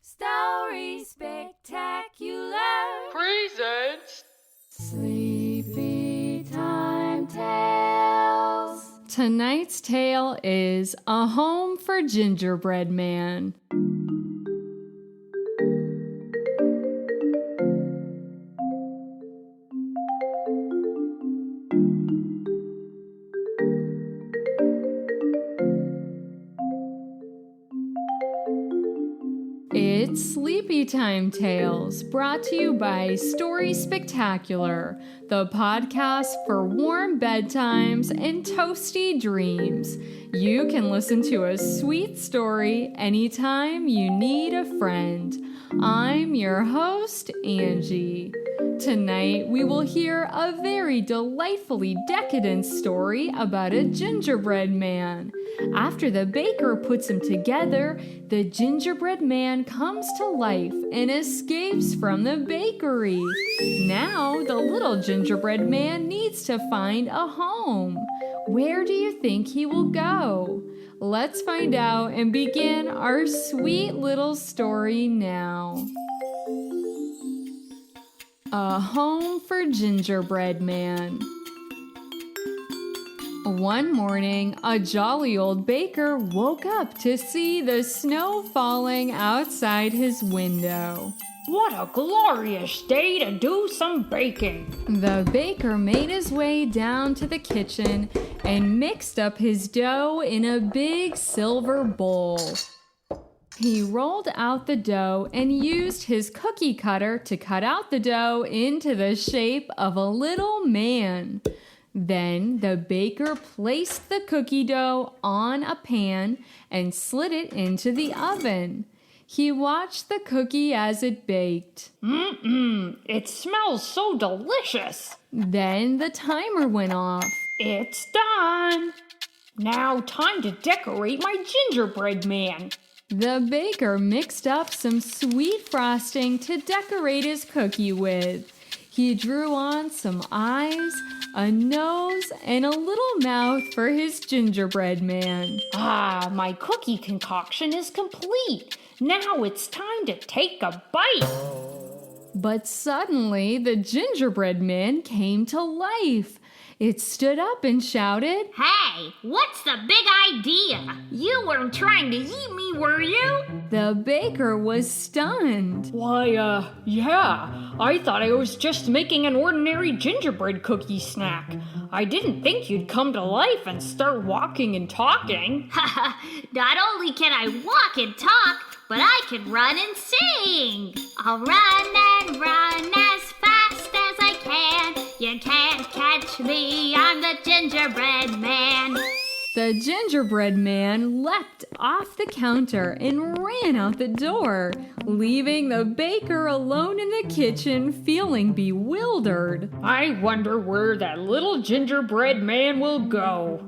Story Spectacular presents Sleepy Time Tales. Tonight's tale is A Home for Gingerbread Man. It's Sleepy Time Tales, brought to you by Story Spectacular, the podcast for warm bedtimes and toasty dreams. You can listen to a sweet story anytime you need a friend. I'm your host, Angie. Tonight, we will hear a very delightfully decadent story about a gingerbread man. After the baker puts him together, the gingerbread man comes to life and escapes from the bakery. Now, the little gingerbread man needs to find a home. Where do you think he will go? Let's find out and begin our sweet little story now. A Home for Gingerbread Man. One morning, a jolly old baker woke up to see the snow falling outside his window. What a glorious day to do some baking! The baker made his way down to the kitchen and mixed up his dough in a big silver bowl. He rolled out the dough and used his cookie cutter to cut out the dough into the shape of a little man. Then the baker placed the cookie dough on a pan and slid it into the oven. He watched the cookie as it baked. It smells so delicious! Then the timer went off. It's done! Now time to decorate my gingerbread man. The baker mixed up some sweet frosting to decorate his cookie with. He drew on some eyes, a nose, and a little mouth for his gingerbread man. Ah, my cookie concoction is complete. Now it's time to take a bite. But suddenly, the gingerbread man came to life. It stood up and shouted, "Hey, what's the big idea? You weren't trying to eat me, were you?" The baker was stunned. Why, yeah. I thought I was just making an ordinary gingerbread cookie snack. I didn't think you'd come to life and start walking and talking. Not only can I walk and talk, but I can run and sing. I'll run and run as fast as I can. You can't catch me, I'm the gingerbread man. The gingerbread man leapt off the counter and ran out the door, leaving the baker alone in the kitchen feeling bewildered. I wonder where that little gingerbread man will go.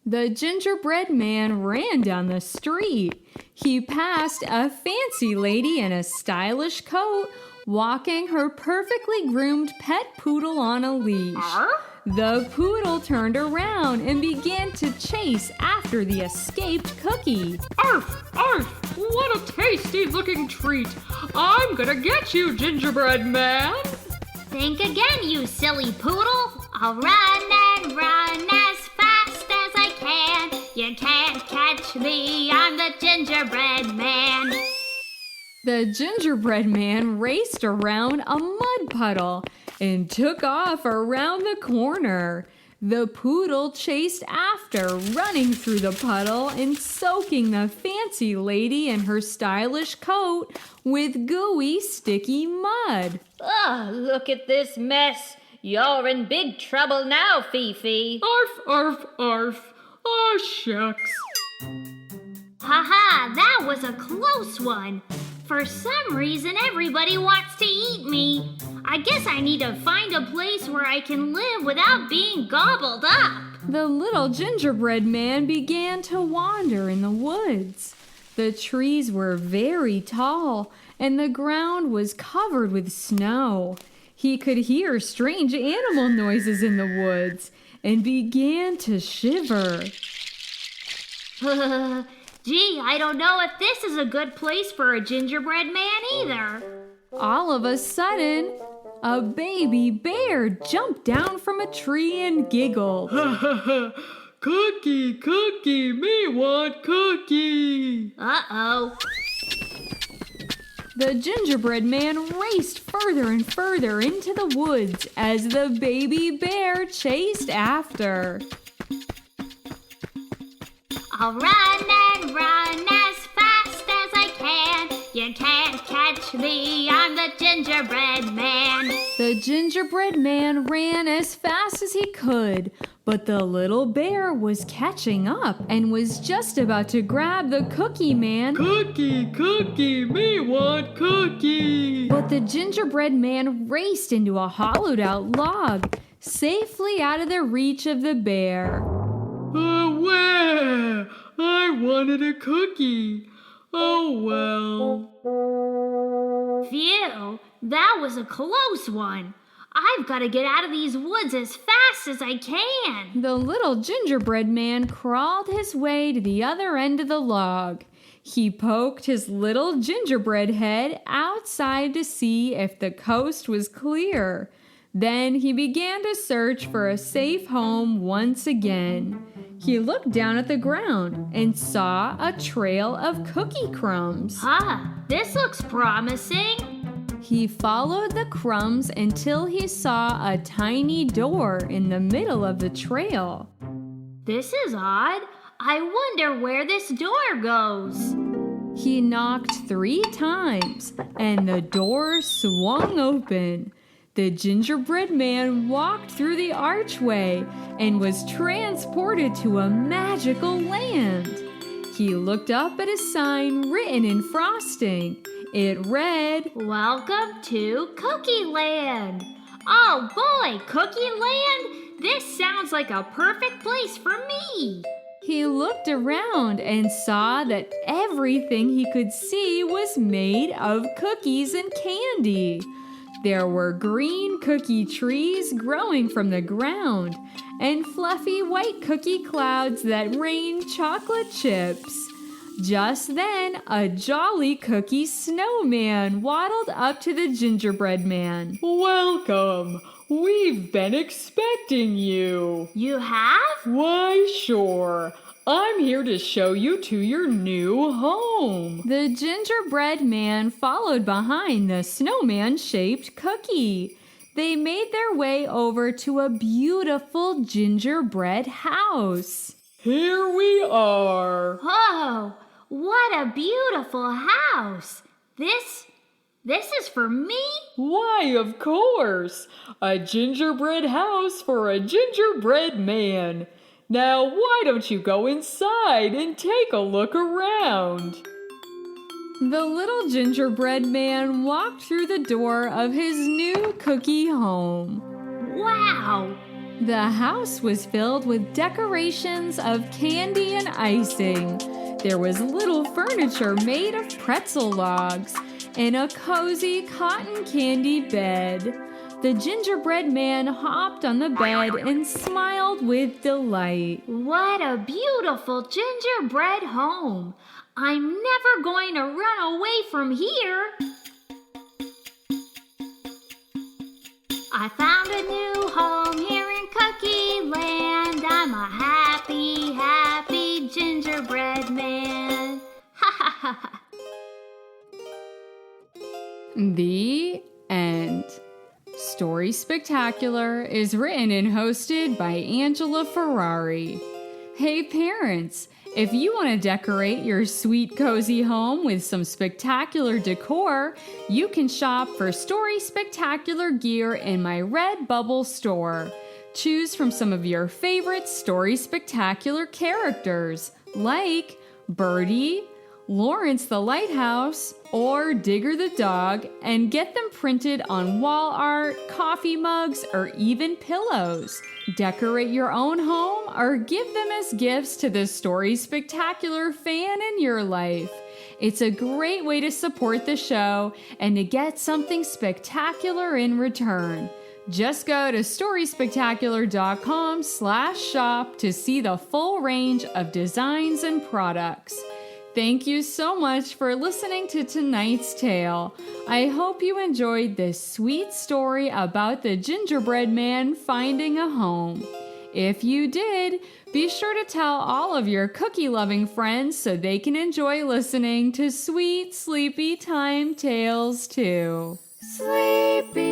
The gingerbread man ran down the street. He passed a fancy lady in a stylish coat, walking her perfectly groomed pet poodle on a leash. The poodle turned around and began to chase after the escaped cookie. Arf! Arf! What a tasty-looking treat! I'm gonna get you, gingerbread man! Think again, you silly poodle. I'll run and run as fast as I can. You can't catch me, I'm the gingerbread man. The gingerbread man raced around a mud puddle and took off around the corner. The poodle chased after, running through the puddle and soaking the fancy lady in her stylish coat with gooey, sticky mud. Ugh, look at this mess. You're in big trouble now, Fifi. Arf! Arf! Arf! Aw, shucks. Haha, that was a close one. For some reason, everybody wants to eat me. I guess I need to find a place where I can live without being gobbled up. The little gingerbread man began to wander in the woods. The trees were very tall, and the ground was covered with snow. He could hear strange animal noises in the woods and began to shiver. Gee, I don't know if this is a good place for a gingerbread man either. All of a sudden, a baby bear jumped down from a tree and giggled. Cookie, cookie, me want cookie. Uh-oh. The gingerbread man raced further and further into the woods as the baby bear chased after. I'll run and run as fast as I can. You can't catch me, I'm the gingerbread man. The gingerbread man ran as fast as he could, but the little bear was catching up and was just about to grab the cookie man. Cookie, cookie, me want cookie. But the gingerbread man raced into a hollowed out log, safely out of the reach of the bear. Where? I wanted a cookie. Oh well. Phew, that was a close one. I've got to get out of these woods as fast as I can. The little gingerbread man crawled his way to the other end of the log. He poked his little gingerbread head outside to see if the coast was clear. Then he began to search for a safe home once again. He looked down at the ground and saw a trail of cookie crumbs. This looks promising. He followed the crumbs until he saw a tiny door in the middle of the trail. This is odd. I wonder where this door goes. He knocked 3 times and the door swung open. The gingerbread man walked through the archway and was transported to a magical land. He looked up at a sign written in frosting. It read, "Welcome to Cookie Land." Oh boy, Cookie Land? This sounds like a perfect place for me. He looked around and saw that everything he could see was made of cookies and candy. There were green cookie trees growing from the ground and fluffy white cookie clouds that rained chocolate chips. Just then, a jolly cookie snowman waddled up to the gingerbread man. Welcome. We've been expecting you. You have? Why, sure. I'm here to show you to your new home. The gingerbread man followed behind the snowman-shaped cookie. They made their way over to a beautiful gingerbread house. Here we are. Oh, what a beautiful house. This is for me? Why, of course. A gingerbread house for a gingerbread man. Now, why don't you go inside and take a look around? The little gingerbread man walked through the door of his new cookie home. Wow! The house was filled with decorations of candy and icing. There was little furniture made of pretzel logs and a cozy cotton candy bed. The gingerbread man hopped on the bed and smiled with delight. What a beautiful gingerbread home. I'm never going to run away from here. I found a new home here in Cookie Land. I'm a happy, happy gingerbread man. Ha ha ha ha. The end. Story Spectacular is written and hosted by Angela Ferrari. Hey parents, if you want to decorate your sweet cozy home with some spectacular decor, you can shop for Story Spectacular gear in my Redbubble store. Choose from some of your favorite Story Spectacular characters like Birdie, Lawrence the Lighthouse, or Digger the Dog, and get them printed on wall art, coffee mugs, or even pillows. Decorate your own home or give them as gifts to the Story Spectacular fan in your life. It's a great way to support the show and to get something spectacular in return. Just go to storyspectacular.com/shop to see the full range of designs and products. Thank you so much for listening to tonight's tale. I hope you enjoyed this sweet story about the gingerbread man finding a home. If you did, be sure to tell all of your cookie-loving friends so they can enjoy listening to sweet, sleepy time tales too. Sleepy